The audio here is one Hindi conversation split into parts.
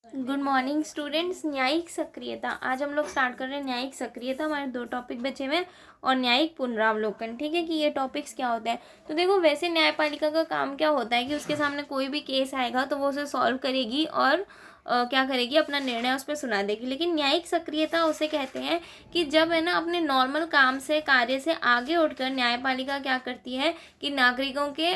Good morning students. न्यायिक सक्रियता, आज हम लोग स्टार्ट कर रहे हैं न्यायिक सक्रियता। हमारे 2 टॉपिक बचे हुए हैं और न्यायिक पुनरावलोकन। ठीक है कि ये टॉपिक्स क्या होते हैं। तो देखो, वैसे न्यायपालिका का काम क्या होता है कि उसके सामने कोई भी केस आएगा तो वो उसे सॉल्व करेगी और क्या करेगी, अपना निर्णय उस पर सुना देगी। लेकिन न्यायिक सक्रियता उसे कहते हैं कि जब है ना अपने नॉर्मल काम से, कार्य से आगे उठकर न्यायपालिका क्या करती है कि नागरिकों के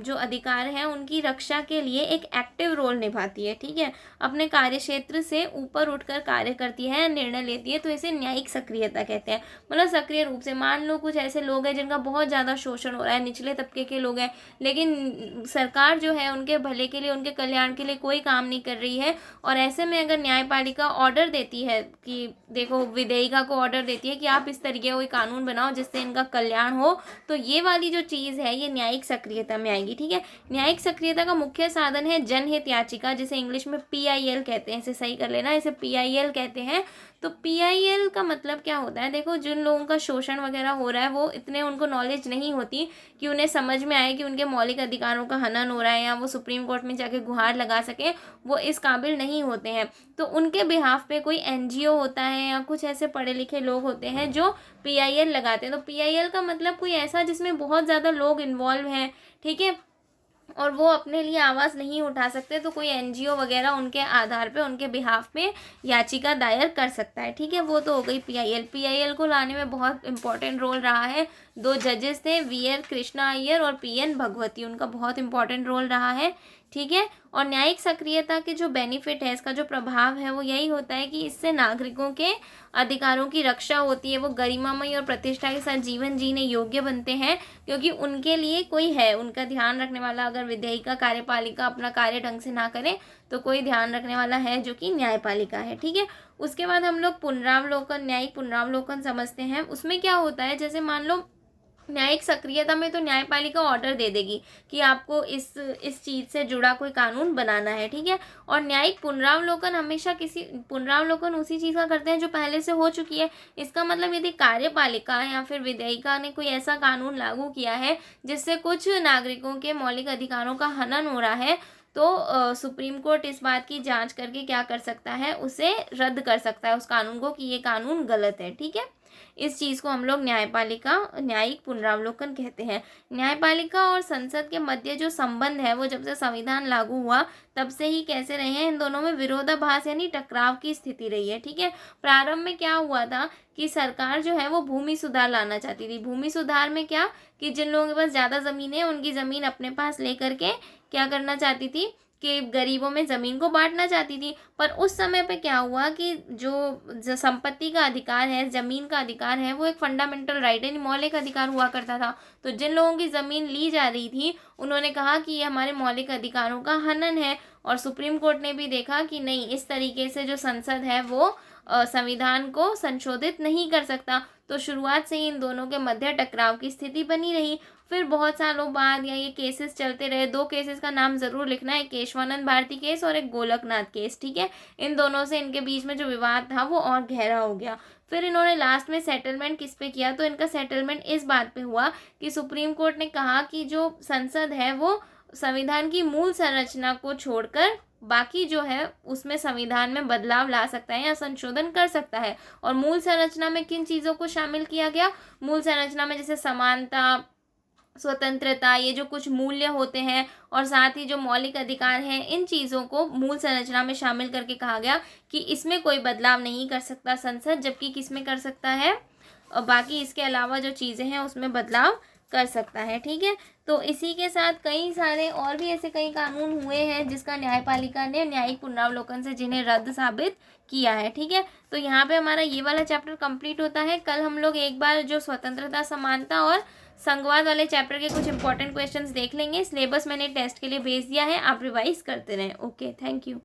जो अधिकार हैं उनकी रक्षा के लिए एक एक्टिव रोल निभाती है। ठीक है, अपने कार्य क्षेत्र से ऊपर उठकर कार्य करती है, निर्णय लेती है, तो इसे न्यायिक सक्रियता कहते हैं। मतलब सक्रिय रूप से, मान लो कुछ ऐसे लोग हैं जिनका बहुत ज़्यादा शोषण हो रहा है, निचले तबके के लोग हैं, लेकिन सरकार जो है उनके भले के लिए, उनके कल्याण के लिए कोई काम नहीं कर रही है। और ऐसे में अगर न्यायपालिका ऑर्डर देती है कि देखो, विधेयिका को ऑर्डर देती है कि आप इस तरीके का कोई कानून बनाओ जिससे इनका कल्याण हो, तो ये वाली जो चीज़ है ये न्यायिक सक्रियता में आएगी। ठीक है, न्यायिक सक्रियता का मुख्य साधन है जनहित याचिका, जिसे इंग्लिश में PIL कहते हैं। इसे सही कर लेना, इसे PIL कहते हैं। तो PIL का मतलब क्या होता है, देखो जिन लोगों का शोषण वगैरह हो रहा है वो इतने उनको नॉलेज नहीं होती कि उन्हें समझ में आए कि उनके मौलिक अधिकारों का हनन हो रहा है या वो सुप्रीम कोर्ट में जाके गुहार लगा सके, वो इस काबिल नहीं होते हैं। तो उनके बिहाफ पे कोई NGO होता है या कुछ ऐसे पढ़े लिखे लोग होते हैं जो PIL लगाते हैं। तो PIL का मतलब कोई ऐसा जिसमें बहुत ज़्यादा लोग इन्वॉल्व हैं, ठीक है, और वो अपने लिए आवाज़ नहीं उठा सकते, तो कोई NGO वगैरह उनके आधार पे, उनके बिहाफ पे याचिका दायर कर सकता है। ठीक है, वो तो हो गई PIL को लाने में बहुत इंपॉर्टेंट रोल रहा है 2 जजेस थे, VR कृष्णा अय्यर और PN भगवती, उनका बहुत इंपॉर्टेंट रोल रहा है। ठीक है, और न्यायिक सक्रियता के जो बेनिफिट है, इसका जो प्रभाव है वो यही होता है कि इससे नागरिकों के अधिकारों की रक्षा होती है, वो गरिमामय और प्रतिष्ठा के साथ जीवन जीने योग्य बनते हैं, क्योंकि उनके लिए कोई है, उनका ध्यान रखने वाला। अगर विधेयिका, कार्यपालिका अपना कार्य ढंग से ना करे तो कोई ध्यान रखने वाला है, जो कि न्यायपालिका है। ठीक है, उसके बाद हम लोग पुनरावलोकन, न्यायिक पुनरावलोकन समझते हैं। उसमें क्या होता है, जैसे मान लो न्यायिक सक्रियता में तो न्यायपालिका ऑर्डर दे देगी कि आपको इस चीज़ से जुड़ा कोई कानून बनाना है। ठीक है, और न्यायिक पुनरावलोकन हमेशा पुनरावलोकन उसी चीज़ का करते हैं जो पहले से हो चुकी है। इसका मतलब यदि कार्यपालिका या फिर विधेयिका ने कोई ऐसा कानून लागू किया है जिससे कुछ नागरिकों के मौलिक अधिकारों का हनन हो रहा है, तो सुप्रीम कोर्ट इस बात की जांच करके क्या कर सकता है, उसे रद्द कर सकता है उस कानून को, कि ये कानून गलत है। ठीक है, इस चीज़ को हम लोग न्यायपालिका, न्यायिक पुनरावलोकन कहते हैं। न्यायपालिका और संसद के मध्य जो संबंध है वो जब से संविधान लागू हुआ तब से ही कैसे रहे हैं, इन दोनों में विरोधाभास यानी टकराव की स्थिति रही है। ठीक है, प्रारंभ में क्या हुआ था कि सरकार जो है वो भूमि सुधार लाना चाहती थी। भूमि सुधार में क्या, कि जिन लोगों के पास ज़्यादा ज़मीन है उनकी ज़मीन अपने पास लेकर के क्या करना चाहती थी कि गरीबों में ज़मीन को बांटना चाहती थी। पर उस समय पे क्या हुआ कि जो संपत्ति का अधिकार है, ज़मीन का अधिकार है, वो एक फंडामेंटल राइट है, मौलिक अधिकार हुआ करता था। तो जिन लोगों की ज़मीन ली जा रही थी उन्होंने कहा कि ये हमारे मौलिक अधिकारों का हनन है, और सुप्रीम कोर्ट ने भी देखा कि नहीं, इस तरीके से जो संसद है वो संविधान को संशोधित नहीं कर सकता। तो शुरुआत से ही इन दोनों के मध्य टकराव की स्थिति बनी रही। फिर बहुत सालों बाद या ये केसेस चलते रहे। 2 केसेस का नाम ज़रूर लिखना है, केशवानंद भारती केस और एक गोलकनाथ केस। ठीक है, इन दोनों से इनके बीच में जो विवाद था वो और गहरा हो गया। फिर इन्होंने लास्ट में सेटलमेंट किस पे किया, तो इनका सेटलमेंट इस बात पे हुआ कि सुप्रीम कोर्ट ने कहा कि जो संसद है वो संविधान की मूल संरचना को छोड़कर बाकी जो है उसमें संविधान में बदलाव ला सकता है या संशोधन कर सकता है। और मूल संरचना में किन चीज़ों को शामिल किया गया, मूल संरचना में जैसे समानता, स्वतंत्रता, ये जो कुछ मूल्य होते हैं, और साथ ही जो मौलिक अधिकार हैं, इन चीज़ों को मूल संरचना में शामिल करके कहा गया कि इसमें कोई बदलाव नहीं कर सकता संसद, जबकि किसमें कर सकता है, और बाकी इसके अलावा जो चीज़ें हैं उसमें बदलाव कर सकता है। ठीक है, तो इसी के साथ कई सारे और भी ऐसे कई कानून हुए हैं जिसका न्यायपालिका ने न्यायिक पुनरावलोकन से जिन्हें रद्द साबित किया है। ठीक है, तो यहाँ पे हमारा ये वाला चैप्टर कंप्लीट होता है। कल हम लोग एक बार जो स्वतंत्रता, समानता और संघवाद वाले चैप्टर के कुछ इंपॉर्टेंट क्वेश्चंस देख लेंगे। सिलेबस मैंने टेस्ट के लिए भेज दिया है, आप रिवाइज करते रहें। Okay, thank you.